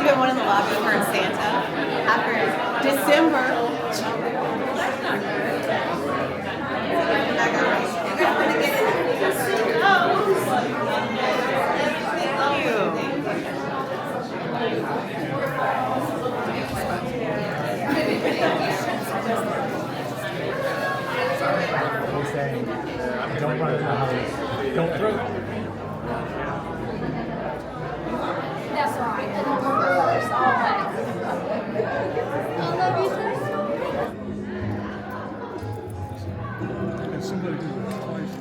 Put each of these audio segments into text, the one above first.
been one in the lobby for Santa after December. Don't run in the house. Don't throw it. That's right. I love you too. And somebody do that twice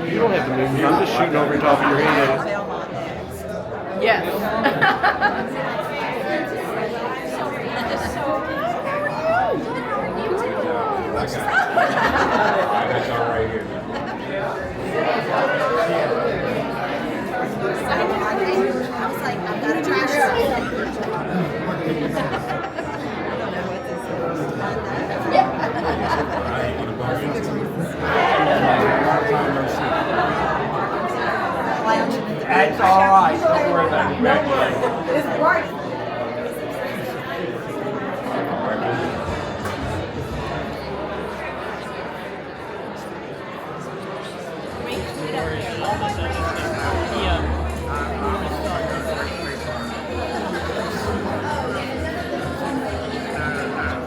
You don't have to move. I'm just shooting over the top of your head. Yes. That's all right here. I was like, I've got to try this. That's all right. Don't worry about it. It's bright.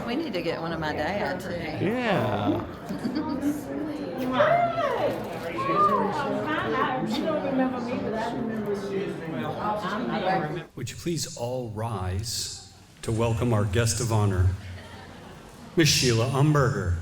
We need to get one of my dad too. Yeah. Would you please all rise to welcome our guest of honor, Miss Sheila Umberger.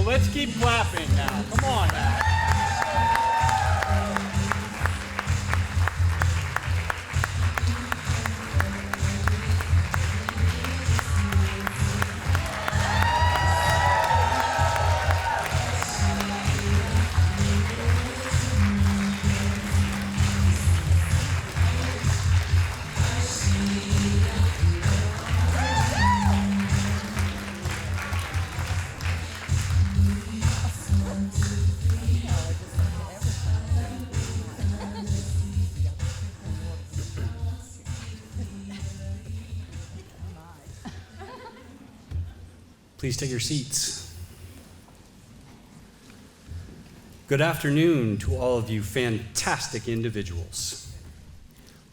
let's keep clapping now. Come on now. Please take your seats. Good afternoon to all of you fantastic individuals.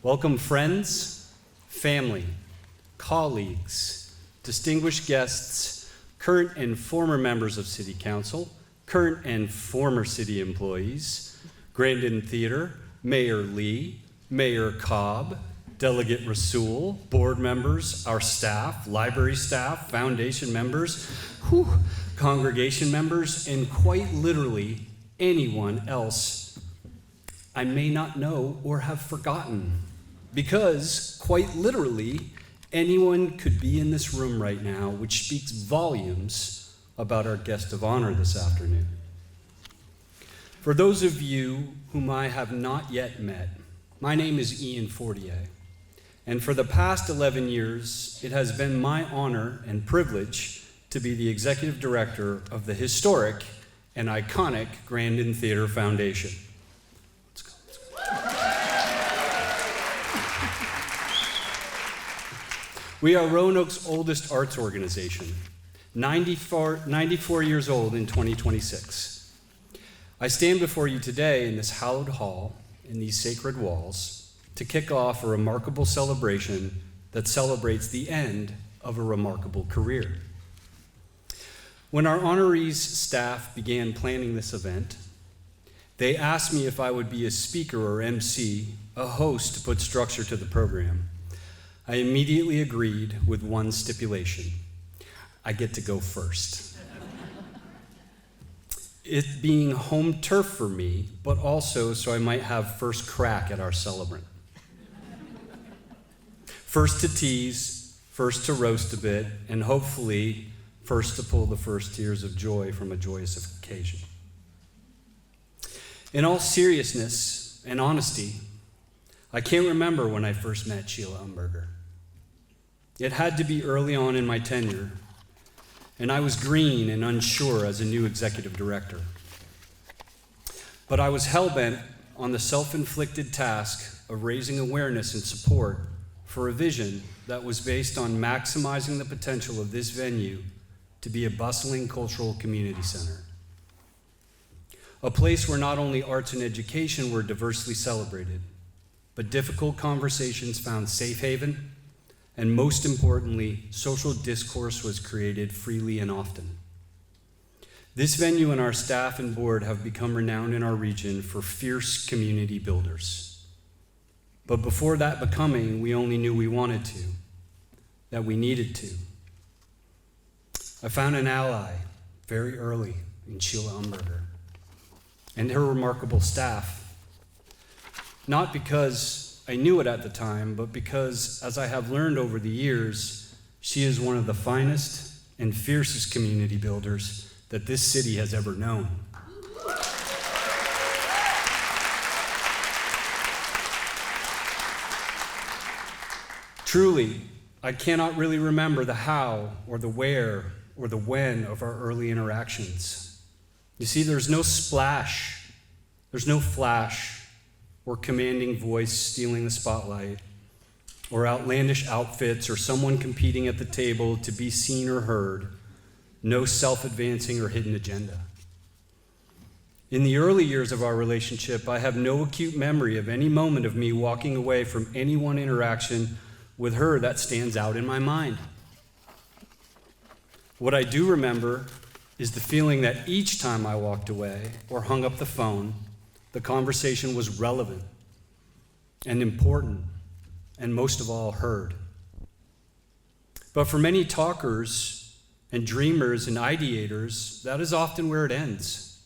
Welcome, friends, family, colleagues, distinguished guests, current and former members of City Council, current and former city employees, Grandin Theater, Mayor Lee, Mayor Cobb, Delegate Rasul, board members, our staff, library staff, foundation members, congregation members, and quite literally anyone else I may not know or have forgotten. Because quite literally, anyone could be in this room right now, which speaks volumes about our guest of honor this afternoon. For those of you whom I have not yet met, my name is Ian Fortier. And for the past 11 years, it has been my honor and privilege to be the executive director of the historic and iconic Grandin Theater Foundation. Let's go. We are Roanoke's oldest arts organization, 94 years old in 2026. I stand before you today in this hallowed hall, in these sacred walls, to kick off a remarkable celebration that celebrates the end of a remarkable career. When our honorees staff began planning this event, they asked me if I would be a speaker or MC, a host to put structure to the program. I immediately agreed with one stipulation. I get to go first. It being home turf for me, but also so I might have first crack at our celebrant. First to tease, first to roast a bit, and hopefully first to pull the first tears of joy from a joyous occasion. In all seriousness and honesty, I can't remember when I first met Sheila Umberger. It had to be early on in my tenure, and I was green and unsure as a new executive director. But I was hell-bent on the self-inflicted task of raising awareness and support for a vision that was based on maximizing the potential of this venue to be a bustling cultural community center. A place where not only arts and education were diversely celebrated, but difficult conversations found safe haven, and most importantly, social discourse was created freely and often. This venue and our staff and board have become renowned in our region for fierce community builders. But before that becoming, we only knew we wanted to, that we needed to. I found an ally very early in Sheila Umberger and her remarkable staff. Not because I knew it at the time, but because, as I have learned over the years, she is one of the finest and fiercest community builders that this city has ever known. Truly, I cannot really remember the how or the where or the when of our early interactions. You see, there's no splash, there's no flash or commanding voice stealing the spotlight, or outlandish outfits or someone competing at the table to be seen or heard, no self-advancing or hidden agenda. In the early years of our relationship, I have no acute memory of any moment of me walking away from any one interaction with her that stands out in my mind. What I do remember is the feeling that each time I walked away or hung up the phone, the conversation was relevant and important, and most of all, heard. But for many talkers, and dreamers and ideators, that is often where it ends.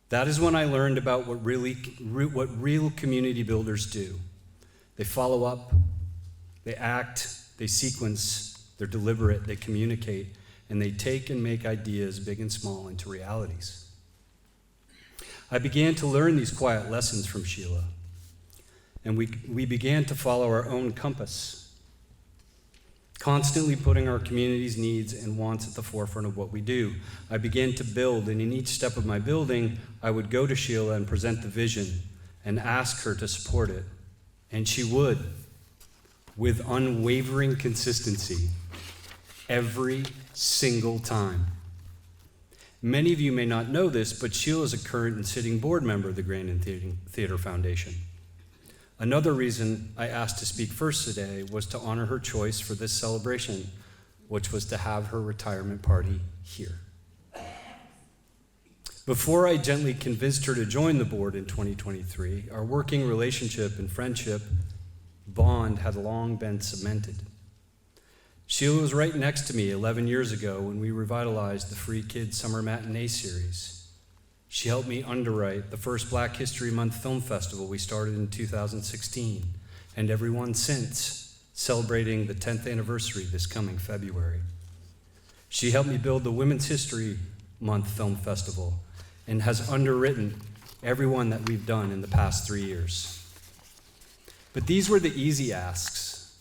That is when I learned about what real community builders do. They follow up, they act, they sequence, they're deliberate, they communicate, and they take and make ideas, big and small, into realities. I began to learn these quiet lessons from Sheila, and we began to follow our own compass, constantly putting our community's needs and wants at the forefront of what we do. I began to build, and in each step of my building, I would go to Sheila and present the vision and ask her to support it. And she would, with unwavering consistency, every single time. Many of you may not know this, but Sheila is a current and sitting board member of the Grandin Theater Foundation. Another reason I asked to speak first today was to honor her choice for this celebration, which was to have her retirement party here. Before I gently convinced her to join the board in 2023, our working relationship and friendship bond had long been cemented. Sheila was right next to me 11 years ago when we revitalized the Free Kids Summer Matinee series. She helped me underwrite the first Black History Month film festival we started in 2016, and every one since, celebrating the 10th anniversary this coming February. She helped me build the Women's History Month film festival and has underwritten every one that we've done in the past 3 years. But these were the easy asks.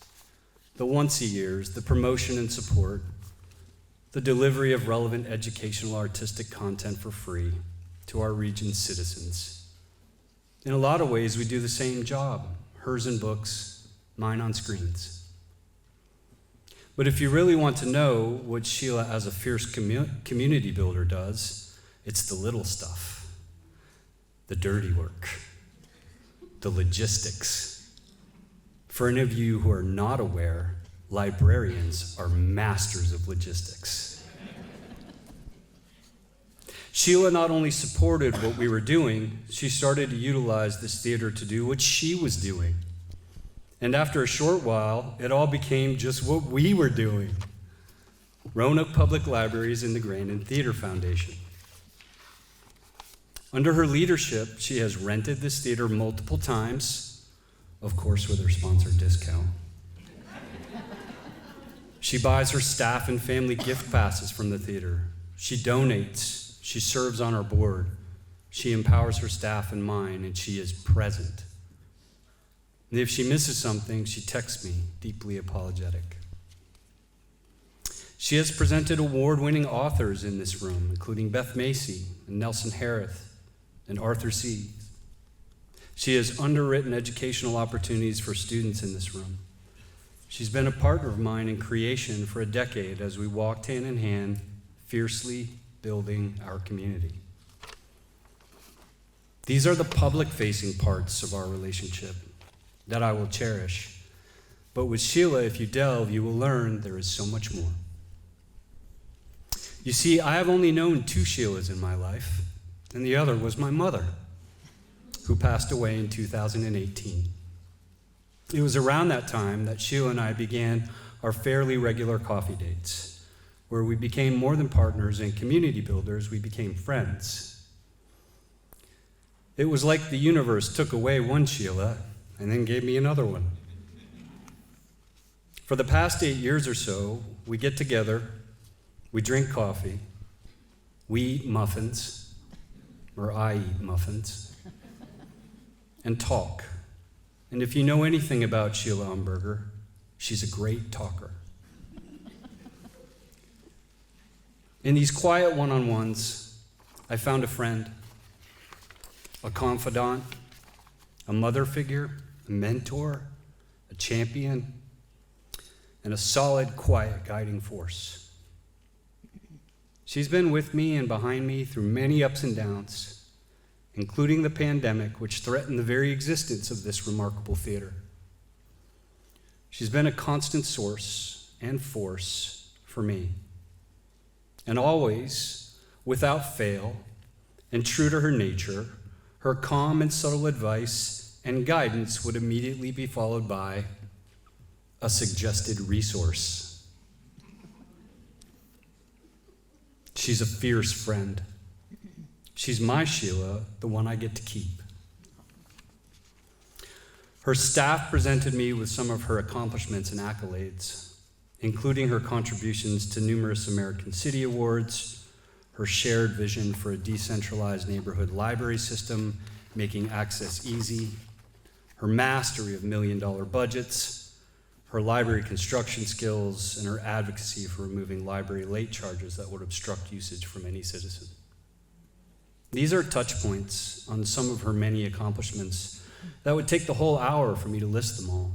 The once-a-years, the promotion and support, the delivery of relevant educational artistic content for free to our region's citizens. In a lot of ways, we do the same job, hers in books, mine on screens. But if you really want to know what Sheila as a fierce community builder does, it's the little stuff, the dirty work, the logistics. For any of you who are not aware, librarians are masters of logistics. Sheila not only supported what we were doing, she started to utilize this theater to do what she was doing. And after a short while, it all became just what we were doing. Roanoke Public Libraries and the Grandin Theater Foundation. Under her leadership, she has rented this theater multiple times, of course with her sponsor discount. She buys her staff and family gift passes from the theater. She donates. She serves on our board. She empowers her staff and mine, and she is present. And if she misses something, she texts me, deeply apologetic. She has presented award-winning authors in this room, including Beth Macy and Nelson Harris and Arthur C. She has underwritten educational opportunities for students in this room. She's been a partner of mine in creation for a decade as we walked hand in hand, fiercely building our community. These are the public-facing parts of our relationship that I will cherish. But with Sheila, if you delve, you will learn there is so much more. You see, I have only known 2 Sheilas in my life, and the other was my mother, who passed away in 2018. It was around that time that Sheila and I began our fairly regular coffee dates, where we became more than partners and community builders, we became friends. It was like the universe took away one Sheila and then gave me another one. For the past 8 years or so, we get together, we drink coffee, we eat muffins, or I eat muffins, and talk. And if you know anything about Sheila Umberger, she's a great talker. In these quiet one-on-ones, I found a friend, a confidant, a mother figure, a mentor, a champion, and a solid, quiet guiding force. She's been with me and behind me through many ups and downs, including the pandemic, which threatened the very existence of this remarkable theater. She's been a constant source and force for me. And always, without fail, and true to her nature, her calm and subtle advice and guidance would immediately be followed by a suggested resource. She's a fierce friend. She's my Sheila, the one I get to keep. Her staff presented me with some of her accomplishments and accolades, including her contributions to numerous American City Awards, her shared vision for a decentralized neighborhood library system, making access easy, her mastery of million-dollar budgets, her library construction skills, and her advocacy for removing library late charges that would obstruct usage from any citizen. These are touch points on some of her many accomplishments that would take the whole hour for me to list them all.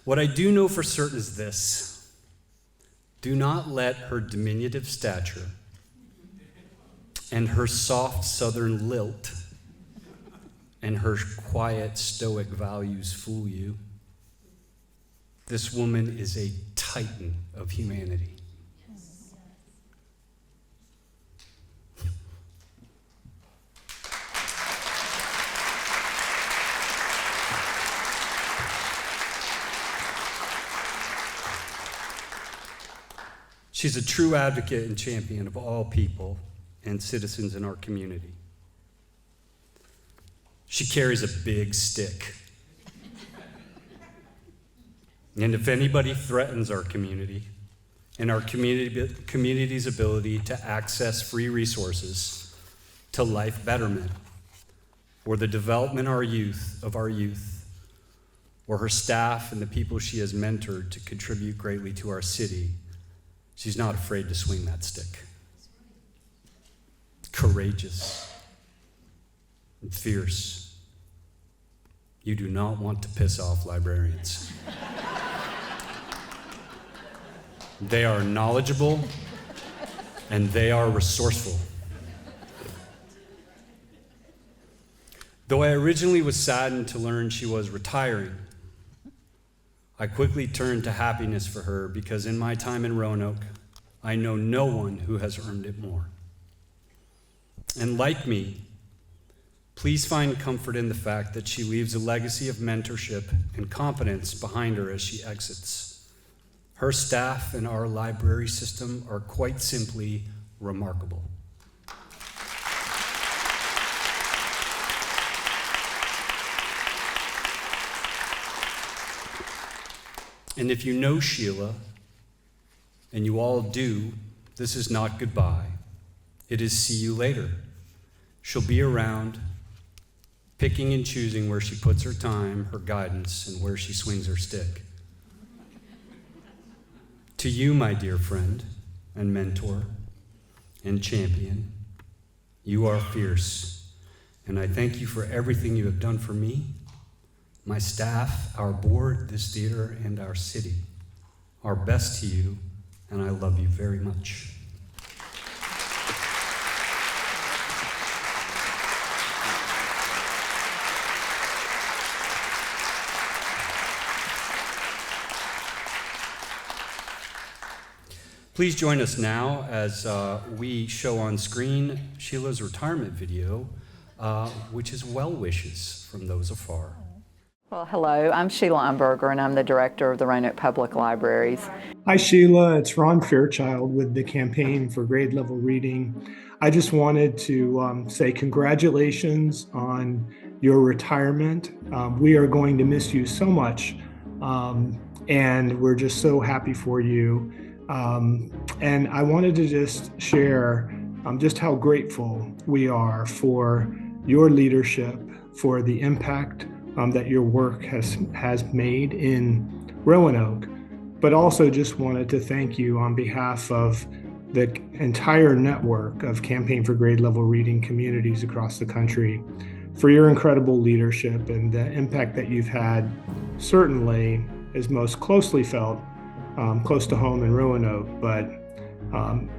What I do know for certain is this: do not let her diminutive stature and her soft southern lilt and her quiet stoic values fool you. This woman is a titan of humanity. She's a true advocate and champion of all people and citizens in our community. She carries a big stick. And if anybody threatens our community and our community's ability to access free resources, to life betterment, or the development of our youth, or her staff and the people she has mentored to contribute greatly to our city, she's not afraid to swing that stick. Courageous and fierce. You do not want to piss off librarians. They are knowledgeable and they are resourceful. Though I originally was saddened to learn she was retiring, I quickly turned to happiness for her because in my time in Roanoke, I know no one who has earned it more. And like me, please find comfort in the fact that she leaves a legacy of mentorship and competence behind her as she exits. Her staff and our library system are quite simply remarkable. And if you know Sheila, and you all do, this is not goodbye. It is see you later. She'll be around, picking and choosing where she puts her time, her guidance, and where she swings her stick. To you, my dear friend and mentor and champion, you are fierce, and I thank you for everything you have done for me, my staff, our board, this theater, and our city. Our best to you, and I love you very much. Please join us now as we show on screen Sheila's retirement video, which is well wishes from those afar. Well, hello, I'm Sheila Umberger, and I'm the director of the Roanoke Public Libraries. Hi, Sheila. It's Ron Fairchild with the Campaign for Grade Level Reading. I just wanted to say congratulations on your retirement. We are going to miss you so much, and we're just so happy for you. And I wanted to just share just how grateful we are for your leadership, for the impact that your work has made in Roanoke, but also just wanted to thank you on behalf of the entire network of Campaign for Grade Level Reading communities across the country for your incredible leadership and the impact that you've had. Certainly is most closely felt close to home in Roanoke, but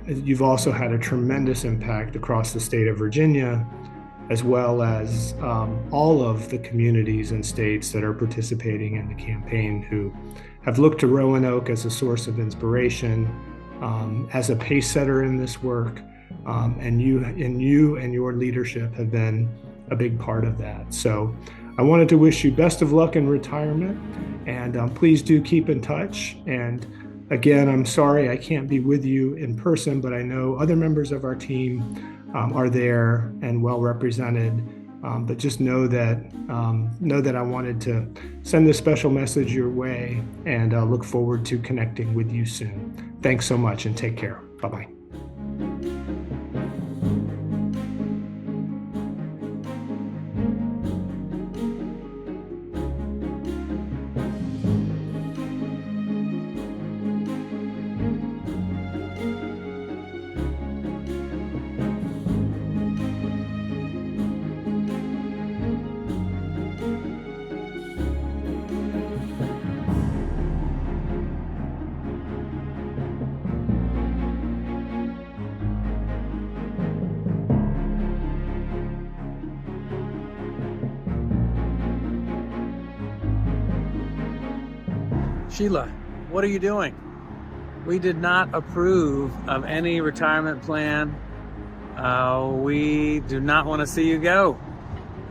you've also had a tremendous impact across the state of Virginia, as well as all of the communities and states that are participating in the campaign who have looked to Roanoke as a source of inspiration, as a pace setter in this work, and you and your leadership have been a big part of that. So I wanted to wish you best of luck in retirement, and please do keep in touch. And Again, I'm sorry I can't be with you in person, but I know other members of our team are there and well represented. But just know that I wanted to send this special message your way, and look forward to connecting with you soon. Thanks so much, and take care. Bye-bye. Sheila, what are you doing? We did not approve of any retirement plan. We do not want to see you go.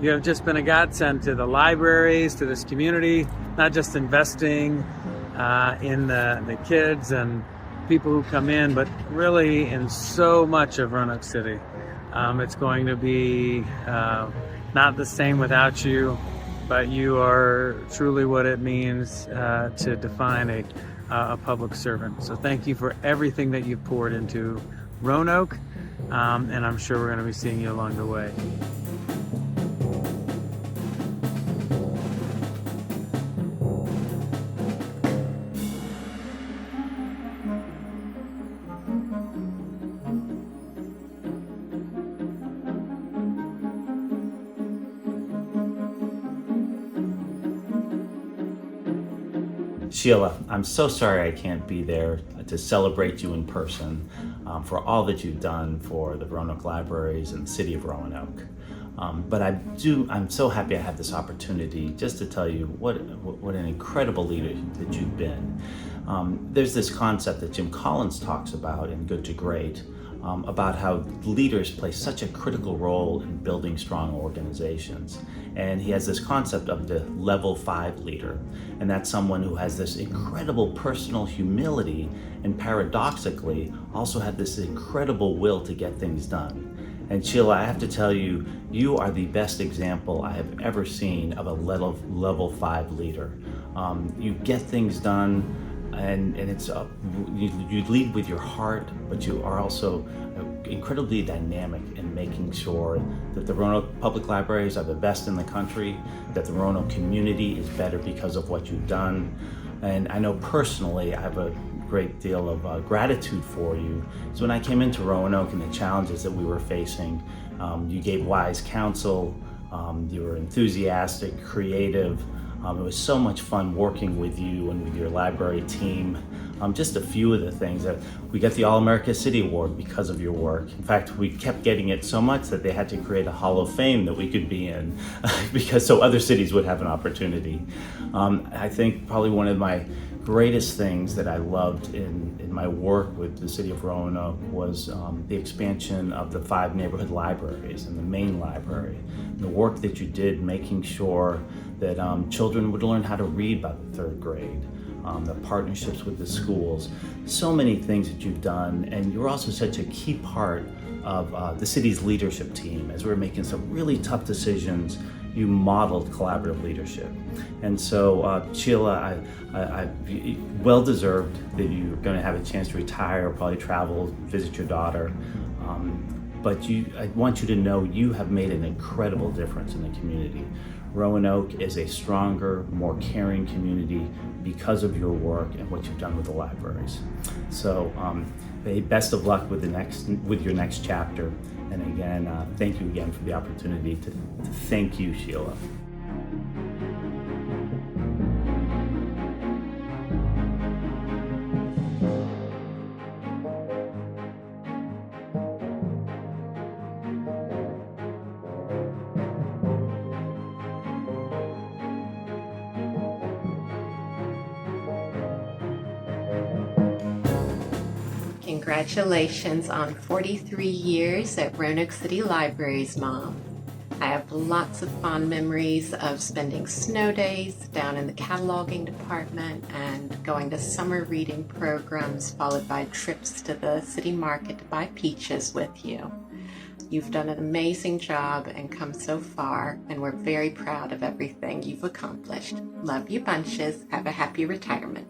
You have just been a godsend to the libraries, to this community, not just investing in the kids and people who come in, but really in so much of Roanoke City. It's going to be not the same without you, but you are truly what it means to define a public servant. So thank you for everything that you've poured into Roanoke, and I'm sure we're going to be seeing you along the way. Sheila, I'm so sorry I can't be there to celebrate you in person for all that you've done for the Roanoke Libraries and the city of Roanoke. But I'm so happy I have this opportunity just to tell you what an incredible leader that you've been. There's this concept that Jim Collins talks about in Good to Great, about how leaders play such a critical role in building strong organizations. And he has this concept of the level 5 leader. And that's someone who has this incredible personal humility and paradoxically also had this incredible will to get things done. And Sheila, I have to tell you, you are the best example I have ever seen of a level 5 leader. You get things done, and it's you lead with your heart, but you are also incredibly dynamic in making sure that the Roanoke Public Libraries are the best in the country, that the Roanoke community is better because of what you've done. And I know personally I have a great deal of gratitude for you. So when I came into Roanoke and the challenges that we were facing, you gave wise counsel, you were enthusiastic, creative. It was so much fun working with you and with your library team. Just a few of the things that we got the All-America City Award because of your work. In fact, we kept getting it so much that they had to create a Hall of Fame that we could be in because so other cities would have an opportunity. I think probably one of my greatest things that I loved in my work with the city of Roanoke was the expansion of the 5 neighborhood libraries and the main library. And the work that you did making sure that children would learn how to read by the 3rd grade. The partnerships with the schools, so many things that you've done, and you're also such a key part of the city's leadership team. As we're making some really tough decisions, you modeled collaborative leadership. And so, Sheila, I well deserved that you're going to have a chance to retire, probably travel, visit your daughter. But I want you to know you have made an incredible difference in the community. Roanoke is a stronger, more caring community because of your work and what you've done with the libraries. So, best of luck with your next chapter. And again, thank you again for the opportunity to thank you, Sheila. Congratulations on 43 years at Roanoke City Libraries, Mom. I have lots of fond memories of spending snow days down in the cataloging department and going to summer reading programs followed by trips to the city market to buy peaches with you. You've done an amazing job and come so far, and we're very proud of everything you've accomplished. Love you bunches. Have a happy retirement.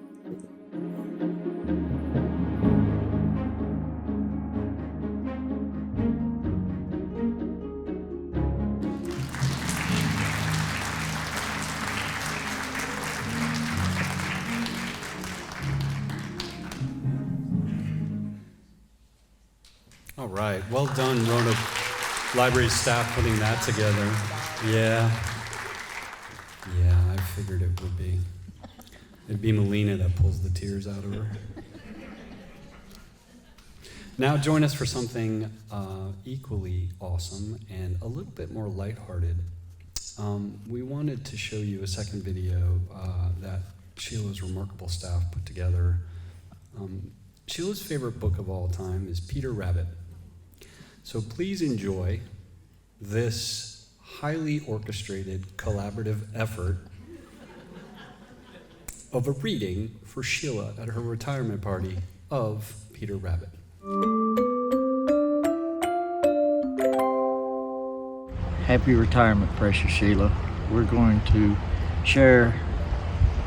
All right, well done, Roanoke Library staff, putting that together. Yeah, I figured it would be. It'd be Melina that pulls the tears out of her. Now join us for something equally awesome and a little bit more lighthearted. We wanted to show you a second video that Sheila's remarkable staff put together. Sheila's favorite book of all time is Peter Rabbit. So please enjoy this highly orchestrated collaborative effort of a reading for Sheila at her retirement party of Peter Rabbit. Happy retirement, precious Sheila. We're going to share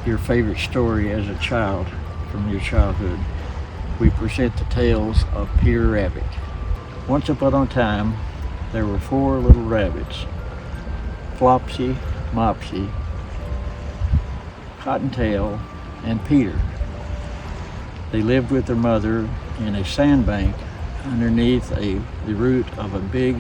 your favorite story as a child from your childhood. We present the tales of Peter Rabbit. Once upon a time, there were 4 little rabbits, Flopsy, Mopsy, Cottontail, and Peter. They lived with their mother in a sandbank underneath the root of a big,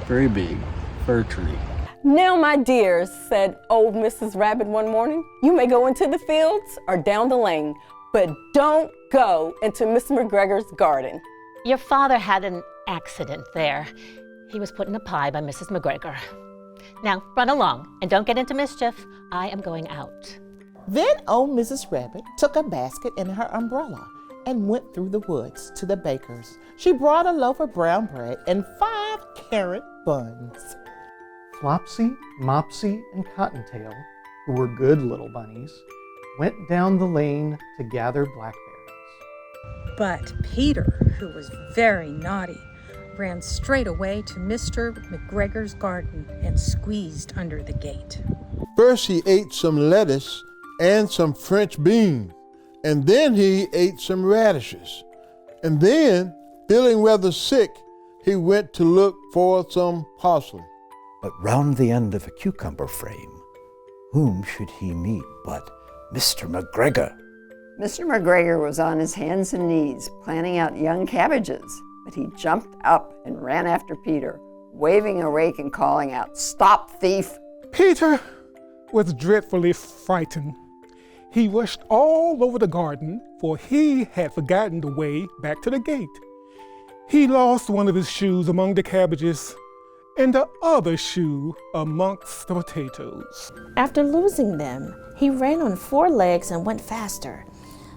very big fir tree. "Now, my dears," said old Mrs. Rabbit one morning, "you may go into the fields or down the lane, but don't go into Mr. McGregor's garden." Your father had an accident there. He was put in a pie by Mrs. McGregor. Now, run along and don't get into mischief. I am going out. Then old Mrs. Rabbit took a basket and her umbrella and went through the woods to the baker's. She brought a loaf of brown bread and 5 carrot buns. Flopsy, Mopsy, and Cottontail, who were good little bunnies, went down the lane to gather blackberries. But Peter, who was very naughty, ran straight away to Mr. McGregor's garden and squeezed under the gate. First he ate some lettuce and some French beans, and then he ate some radishes. And then, feeling rather sick, he went to look for some parsley. But round the end of a cucumber frame, whom should he meet but Mr. McGregor? Mr. McGregor was on his hands and knees planting out young cabbages, but he jumped up and ran after Peter, waving a rake and calling out, "Stop, thief!" Peter was dreadfully frightened. He rushed all over the garden, for he had forgotten the way back to the gate. He lost one of his shoes among the cabbages, and the other shoe amongst the potatoes. After losing them, he ran on 4 legs and went faster,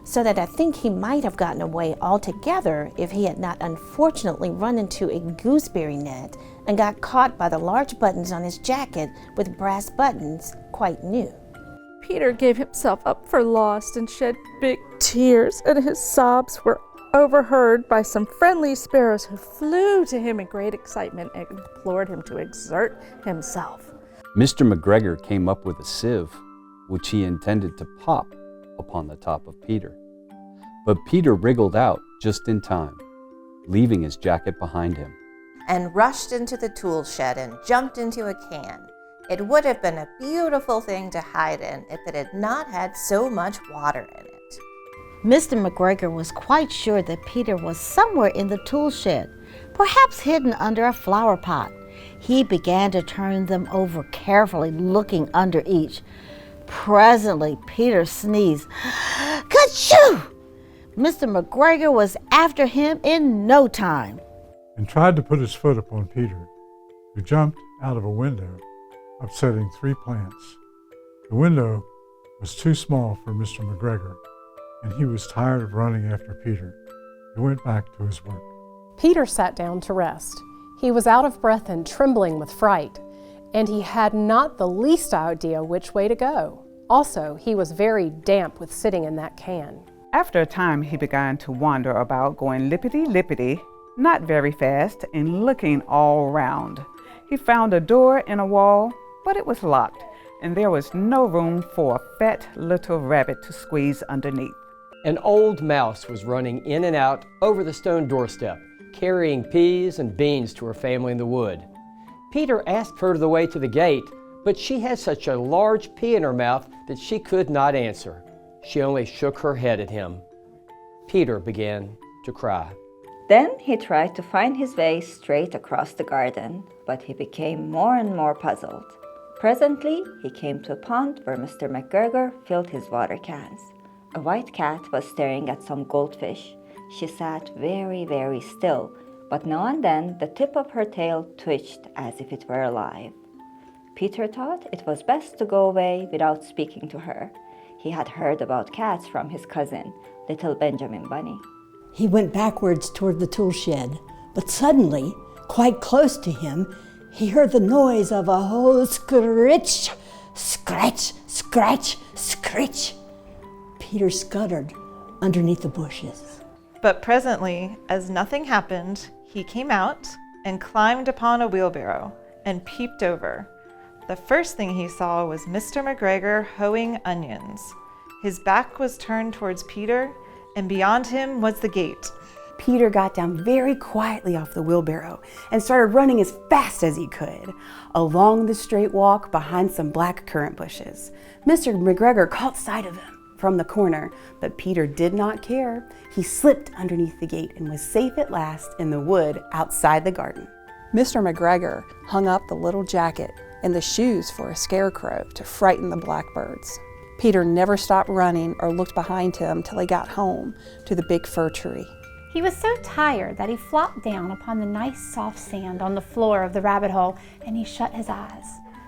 so that I think he might have gotten away altogether if he had not unfortunately run into a gooseberry net and got caught by the large buttons on his jacket with brass buttons, quite new. Peter gave himself up for lost and shed big tears, and his sobs were overheard by some friendly sparrows who flew to him in great excitement and implored him to exert himself. Mr. McGregor came up with a sieve, which he intended to pop upon the top of Peter. But Peter wriggled out just in time, leaving his jacket behind him, and rushed into the tool shed and jumped into a can. It would have been a beautiful thing to hide in if it had not had so much water in it. Mr. McGregor was quite sure that Peter was somewhere in the tool shed, perhaps hidden under a flower pot. He began to turn them over carefully, looking under each. Presently, Peter sneezed. Ka-choo! Mr. McGregor was after him in no time, and tried to put his foot upon Peter, who jumped out of a window, upsetting 3 plants. The window was too small for Mr. McGregor, and he was tired of running after Peter. He went back to his work. Peter sat down to rest. He was out of breath and trembling with fright, and he had not the least idea which way to go. Also, he was very damp with sitting in that can. After a time, he began to wander about, going lippity-lippity, not very fast, and looking all round. He found a door in a wall, but it was locked, and there was no room for a fat little rabbit to squeeze underneath. An old mouse was running in and out over the stone doorstep, carrying peas and beans to her family in the wood. Peter asked her the way to the gate, but she had such a large pea in her mouth that she could not answer. She only shook her head at him. Peter began to cry. Then he tried to find his way straight across the garden, but he became more and more puzzled. Presently, he came to a pond where Mr. McGregor filled his water cans. A white cat was staring at some goldfish. She sat very, very still, but now and then the tip of her tail twitched as if it were alive. Peter thought it was best to go away without speaking to her. He had heard about cats from his cousin, little Benjamin Bunny. He went backwards toward the tool shed, but suddenly, quite close to him, he heard the noise of a whole scritch, scratch, scratch, scritch. Peter scuttered underneath the bushes. But presently, as nothing happened, he came out and climbed upon a wheelbarrow and peeped over. The first thing he saw was Mr. McGregor hoeing onions. His back was turned towards Peter, and beyond him was the gate. Peter got down very quietly off the wheelbarrow and started running as fast as he could along the straight walk behind some black currant bushes. Mr. McGregor caught sight of him from the corner, but Peter did not care. He slipped underneath the gate and was safe at last in the wood outside the garden. Mr. McGregor hung up the little jacket and the shoes for a scarecrow to frighten the blackbirds. Peter never stopped running or looked behind him till he got home to the big fir tree. He was so tired that he flopped down upon the nice soft sand on the floor of the rabbit hole, and he shut his eyes.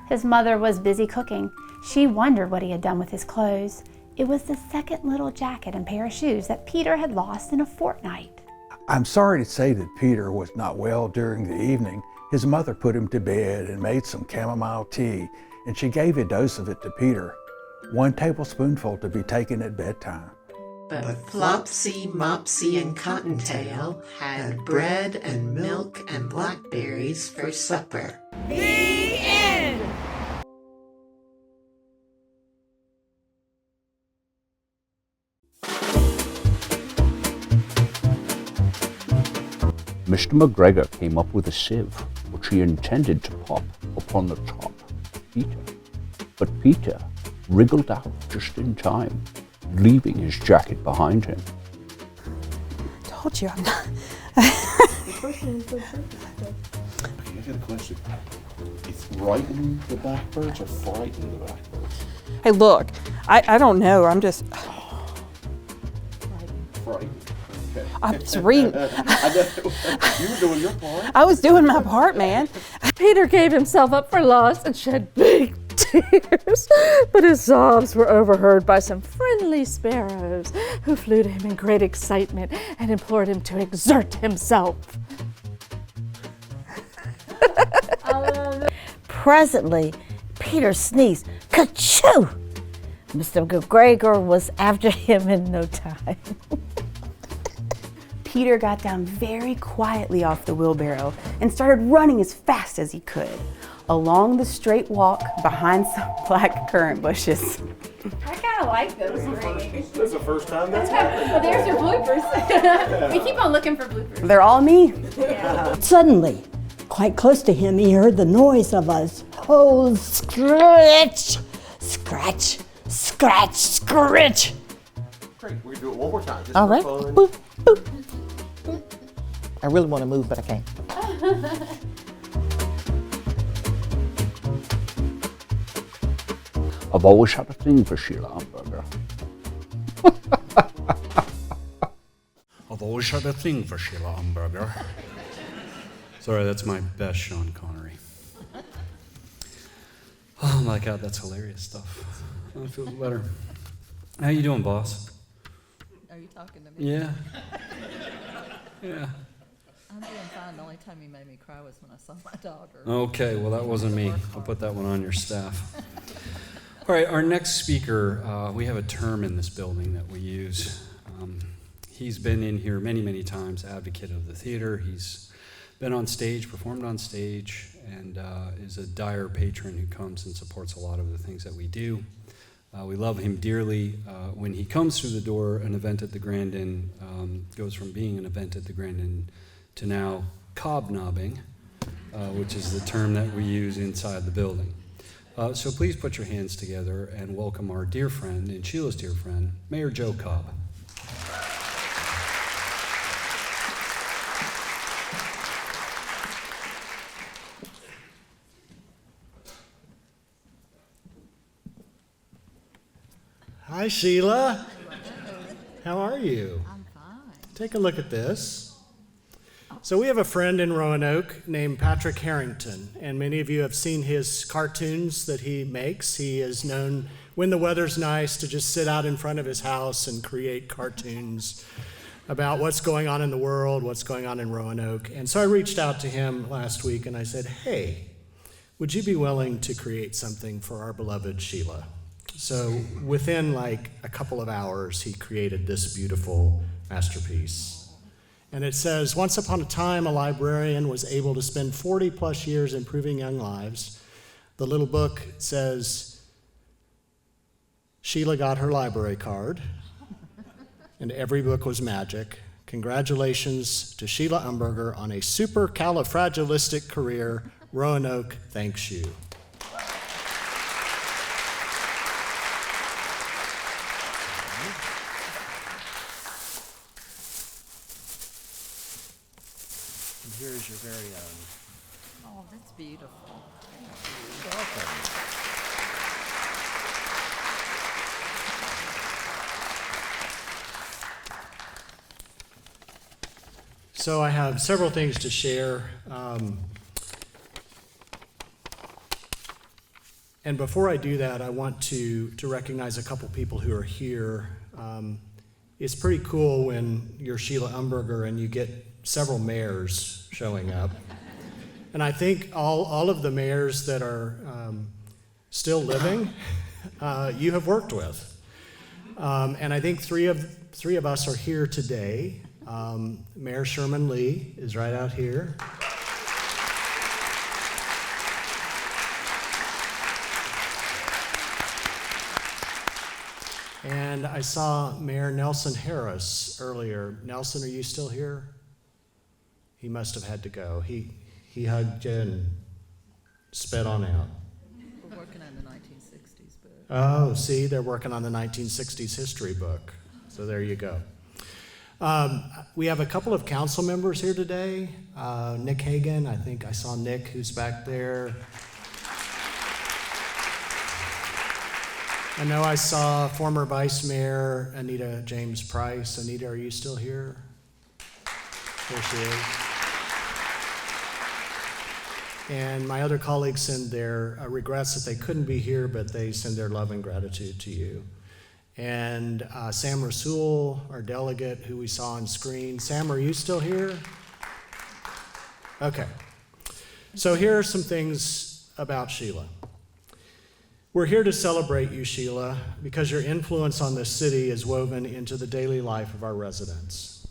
His mother was busy cooking. She wondered what he had done with his clothes. It was the second little jacket and pair of shoes that Peter had lost in a fortnight. I'm sorry to say that Peter was not well during the evening. His mother put him to bed and made some chamomile tea, and she gave a dose of it to Peter, 1 tablespoonful to be taken at bedtime. But Flopsy, Mopsy, and Cottontail had bread and milk and blackberries for supper. The end! Mr. McGregor came up with a sieve, which he intended to pop upon the top of Peter. But Peter wriggled out just in time, leaving his jacket behind him. Told you I'm not. I got a question. It's frighten the blackbirds or frighten the blackbirds? Hey, look, I don't know. I'm just. Frighten. Okay. I'm just reading. You were doing your part. I was doing my part, man. Peter gave himself up for lost and shed big tears, but his sobs were overheard by some friendly sparrows who flew to him in great excitement and implored him to exert himself. Presently, Peter sneezed, "Ka-choo!" Mr. McGregor was after him in no time. Peter got down very quietly off the wheelbarrow and started running as fast as he could along the straight walk behind some black currant bushes. I kind of like those rings. This is the first time that's happened. Well, there's your bloopers. We keep on looking for bloopers. They're all me. Yeah. Suddenly, quite close to him, he heard the noise of a whole scratch, scratch, scratch, scratch. Great, we do it one more time. Just All for right. fun. Boop, boop. I really want to move, but I can't. I've always had a thing for Sheila Umberger. I've always had a thing for Sheila Umberger. Sorry, that's my best Sean Connery. Oh my God, that's hilarious stuff. I feel better. How you doing, boss? Are you talking to me? Yeah. Yeah. I'm doing fine. The only time you made me cry was when I saw my daughter. Okay, well, that wasn't me. I'll put that one on your staff. All right, our next speaker, we have a term in this building that we use. He's been in here many, many times, advocate of the theater. He's been on stage, performed on stage, and is a dire patron who comes and supports a lot of the things that we do. We love him dearly. When he comes through the door, an event at the Grand Inn goes from being an event at the Grand Inn to now cobnobbing, which is the term that we use inside the building. So please put your hands together and welcome our dear friend and Sheila's dear friend, Mayor Joe Cobb. Hi, Sheila. How are you? I'm fine. Take a look at this. So we have a friend in Roanoke named Patrick Harrington, and many of you have seen his cartoons that he makes. He is known, when the weather's nice, to just sit out in front of his house and create cartoons about what's going on in the world, what's going on in Roanoke. And so I reached out to him last week and I said, hey, would you be willing to create something for our beloved Sheila? So within like a couple of hours, he created this beautiful masterpiece. And it says, once upon a time, a librarian was able to spend 40 plus years improving young lives. The little book says, Sheila got her library card, and every book was magic. Congratulations to Sheila Umberger on a supercalifragilistic career. Roanoke thanks you. Here's your very own. Oh, that's beautiful. You're welcome. So I have several things to share. And before I do that, I want to recognize a couple people who are here. It's pretty cool when you're Sheila Umberger and you get several mayors showing up. And I think all of the mayors that are still living, you have worked with. And I think three of us are here today. Mayor Sherman Lee is right out here. And I saw Mayor Nelson Harris earlier. Nelson, are you still here? He must have had to go. He hugged you and sped on out. We're working on the 1960s book. Oh, see, they're working on the 1960s history book. So there you go. We have a couple of council members here today. Nick Hagan, I think I saw Nick, who's back there. I know I saw former Vice Mayor Anita James Price. Anita, are you still here? There she is. And my other colleagues send their regrets that they couldn't be here, but they send their love and gratitude to you. And Sam Rasul, our delegate, who we saw on screen. Sam, are you still here? Okay. So here are some things about Sheila. We're here to celebrate you, Sheila, because your influence on this city is woven into the daily life of our residents.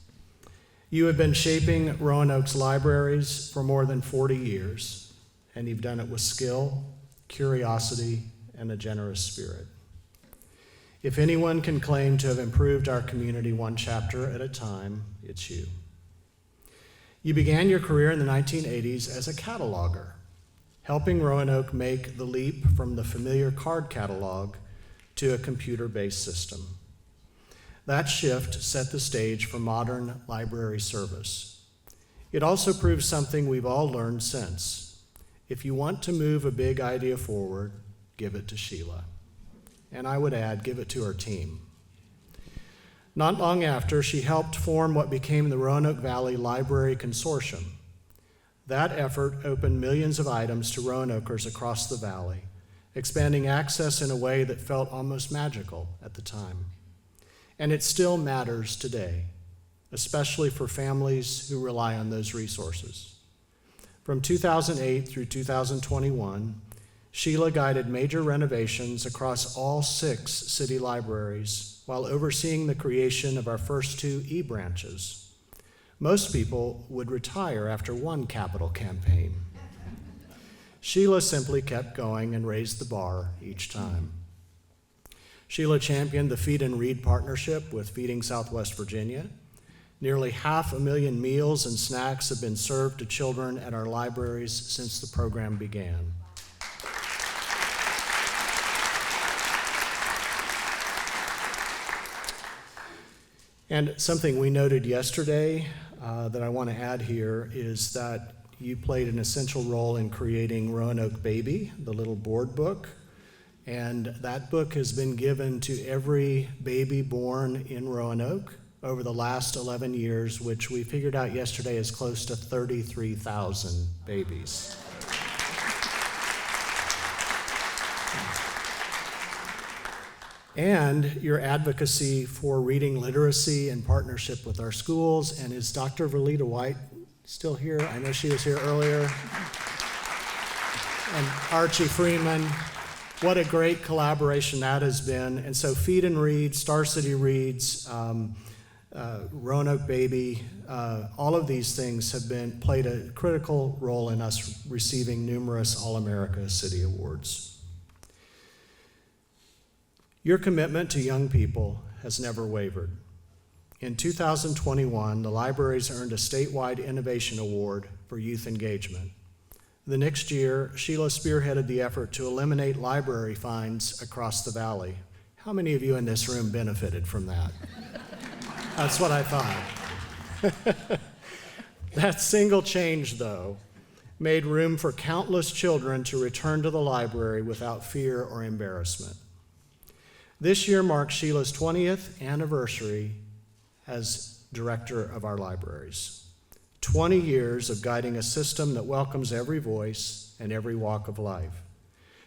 You have been shaping Roanoke's libraries for more than 40 years, and you've done it with skill, curiosity, and a generous spirit. If anyone can claim to have improved our community one chapter at a time, it's you. You began your career in the 1980s as a cataloger, helping Roanoke make the leap from the familiar card catalog to a computer-based system. That shift set the stage for modern library service. It also proves something we've all learned since. If you want to move a big idea forward, give it to Sheila. And I would add, give it to her team. Not long after, she helped form what became the Roanoke Valley Library Consortium. That effort opened millions of items to Roanokers across the valley, expanding access in a way that felt almost magical at the time. And it still matters today, especially for families who rely on those resources. From 2008 through 2021, Sheila guided major renovations across all 6 city libraries while overseeing the creation of our first 2 e-branches. Most people would retire after one capital campaign. Sheila simply kept going and raised the bar each time. Sheila championed the Feed and Read partnership with Feeding Southwest Virginia. Nearly 500,000 meals and snacks have been served to children at our libraries since the program began. And something we noted yesterday that I want to add here is that you played an essential role in creating Roanoke Baby, the little board book. And that book has been given to every baby born in Roanoke over the last 11 years, which we figured out yesterday is close to 33,000 babies. And your advocacy for reading literacy in partnership with our schools. And is Dr. Verlita White still here? I know she was here earlier. And Archie Freeman. What a great collaboration that has been. And so Feed and Read, Star City Reads, Roanoke Baby, all of these things have played a critical role in us receiving numerous All-America City Awards. Your commitment to young people has never wavered. In 2021, the libraries earned a statewide Innovation Award for youth engagement. The next year, Sheila spearheaded the effort to eliminate library fines across the valley. How many of you in this room benefited from that? That's what I thought. That single change, though, made room for countless children to return to the library without fear or embarrassment. This year marks Sheila's 20th anniversary as director of our libraries. 20 years of guiding a system that welcomes every voice and every walk of life.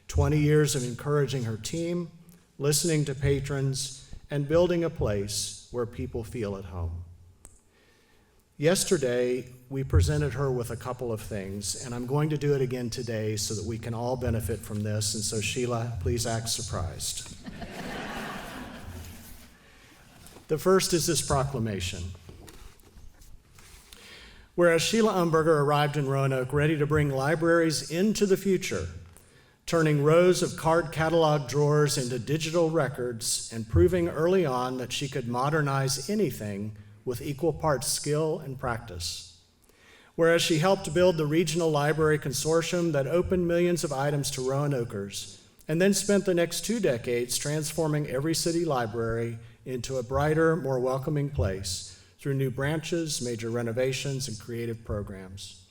20 years of encouraging her team, listening to patrons, and building a place where people feel at home. Yesterday, we presented her with a couple of things, and I'm going to do it again today so that we can all benefit from this. And so, Sheila, please act surprised. The first is this proclamation. Whereas Sheila Umberger arrived in Roanoke ready to bring libraries into the future, turning rows of card catalog drawers into digital records and proving early on that she could modernize anything with equal parts skill and practice. Whereas she helped build the Regional Library Consortium that opened millions of items to Roanokers, and then spent the next 2 decades transforming every city library into a brighter, more welcoming place through new branches, major renovations, and creative programs.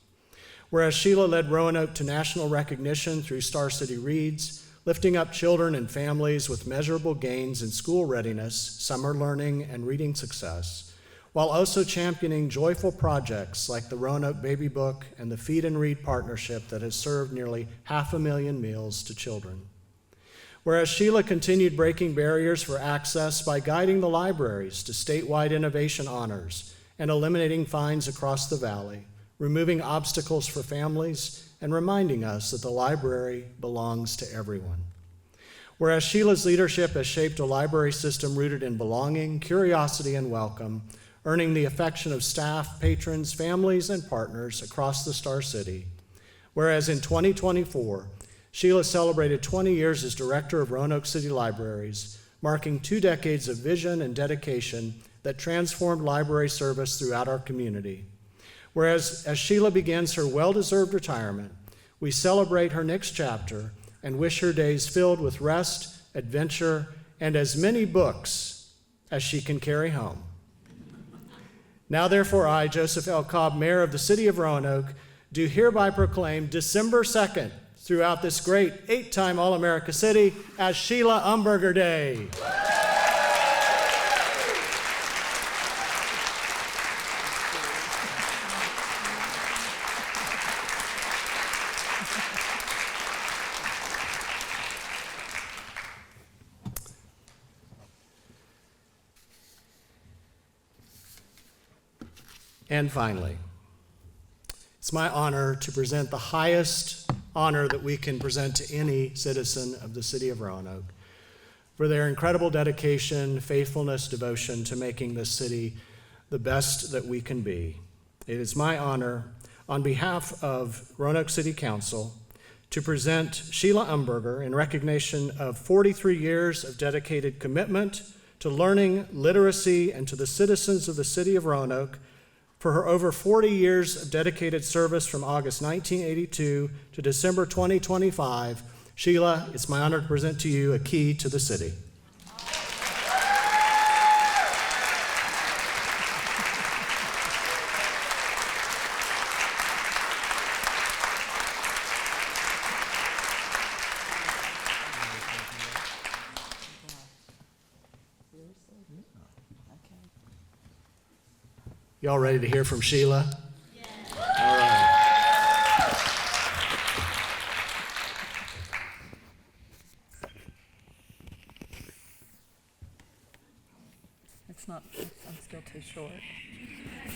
Whereas Sheila led Roanoke to national recognition through Star City Reads, lifting up children and families with measurable gains in school readiness, summer learning, and reading success, while also championing joyful projects like the Roanoke Baby Book and the Feed and Read partnership that has served nearly 500,000 meals to children. Whereas Sheila continued breaking barriers for access by guiding the libraries to statewide innovation honors and eliminating fines across the valley, removing obstacles for families, and reminding us that the library belongs to everyone. Whereas Sheila's leadership has shaped a library system rooted in belonging, curiosity, and welcome, earning the affection of staff, patrons, families, and partners across the Star City. Whereas in 2024, Sheila celebrated 20 years as director of Roanoke City Libraries, marking 2 decades of vision and dedication that transformed library service throughout our community. Whereas as Sheila begins her well-deserved retirement, we celebrate her next chapter and wish her days filled with rest, adventure, and as many books as she can carry home. Now therefore I, Joseph L. Cobb, Mayor of the City of Roanoke, do hereby proclaim December 2nd throughout this great 8-time All-America City as Sheila Umberger Day. And finally, it's my honor to present the highest honor that we can present to any citizen of the city of Roanoke for their incredible dedication, faithfulness, devotion to making this city the best that we can be. It is my honor, on behalf of Roanoke City Council, to present Sheila Umberger in recognition of 43 years of dedicated commitment to learning, literacy, and to the citizens of the city of Roanoke for her over 40 years of dedicated service from August 1982 to December 2025. Sheila, it's my honor to present to you a key to the city. Y'all ready to hear from Sheila? Yeah. All right. It's not, I'm still too short.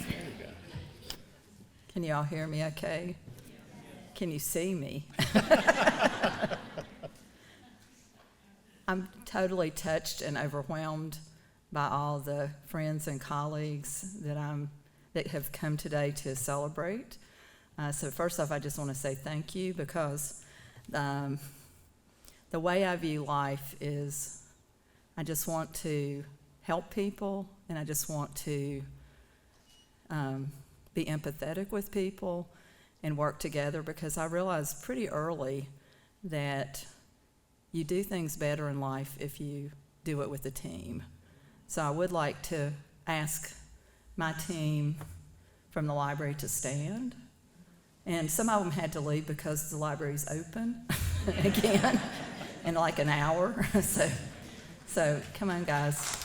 There you go. Can you all hear me okay? Can you see me? I'm totally touched and overwhelmed by all the friends and colleagues that have come today to celebrate. So first off, I just want to say thank you, because the way I view life is I just want to help people, and I just want to be empathetic with people and work together, because I realized pretty early that you do things better in life if you do it with a team. So I would like to ask my team from the library to stand. And some of them had to leave because the library's open again in like an hour. So come on, guys.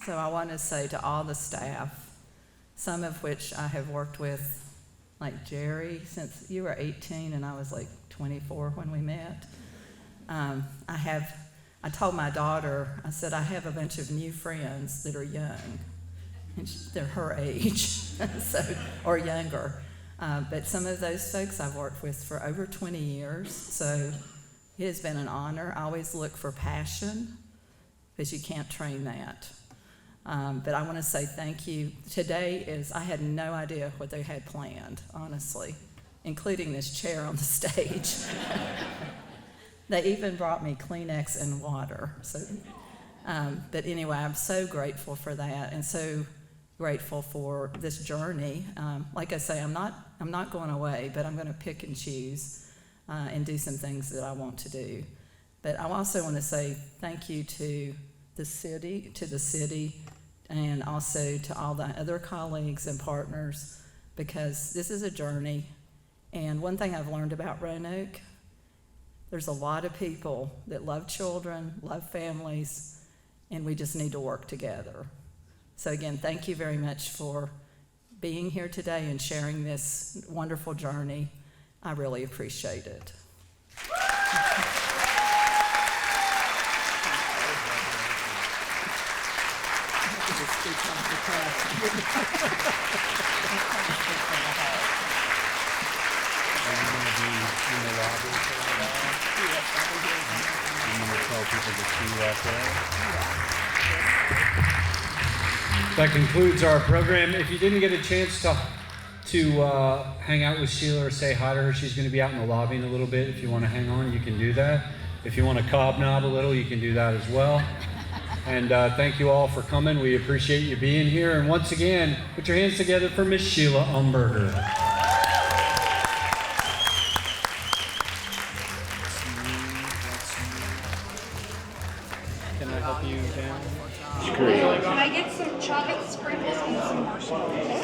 So I want to say to all the staff, some of which I have worked with, like Jerry, since you were 18 and I was like 24 when we met. I told my daughter, I said, I have a bunch of new friends that are young, and they're her age, or younger. But some of those folks I've worked with for over 20 years, so it has been an honor. I always look for passion, because you can't train that. But I want to say thank you. Today I had no idea what they had planned, honestly, including this chair on the stage. They even brought me Kleenex and water. But anyway, I'm so grateful for that, and so grateful for this journey. Like I say, I'm not going away, but I'm going to pick and choose and do some things that I want to do. But I also want to say thank you to the city, and also to all the other colleagues and partners, because this is a journey. And one thing I've learned about Roanoke, there's a lot of people that love children, love families, and we just need to work together. So again, thank you very much for being here today and sharing this wonderful journey. I really appreciate it. That concludes our program. If you didn't get a chance to hang out with Sheila or say hi to her, she's going to be out in the lobby in a little bit. If you want to hang on, you can do that. If you want to cobnob a little, you can do that as well. And thank you all for coming. We appreciate you being here. And once again, put your hands together for Miss Sheila Umberger. Can I help you down? Can I get some chocolate sprinkles and some marshmallows?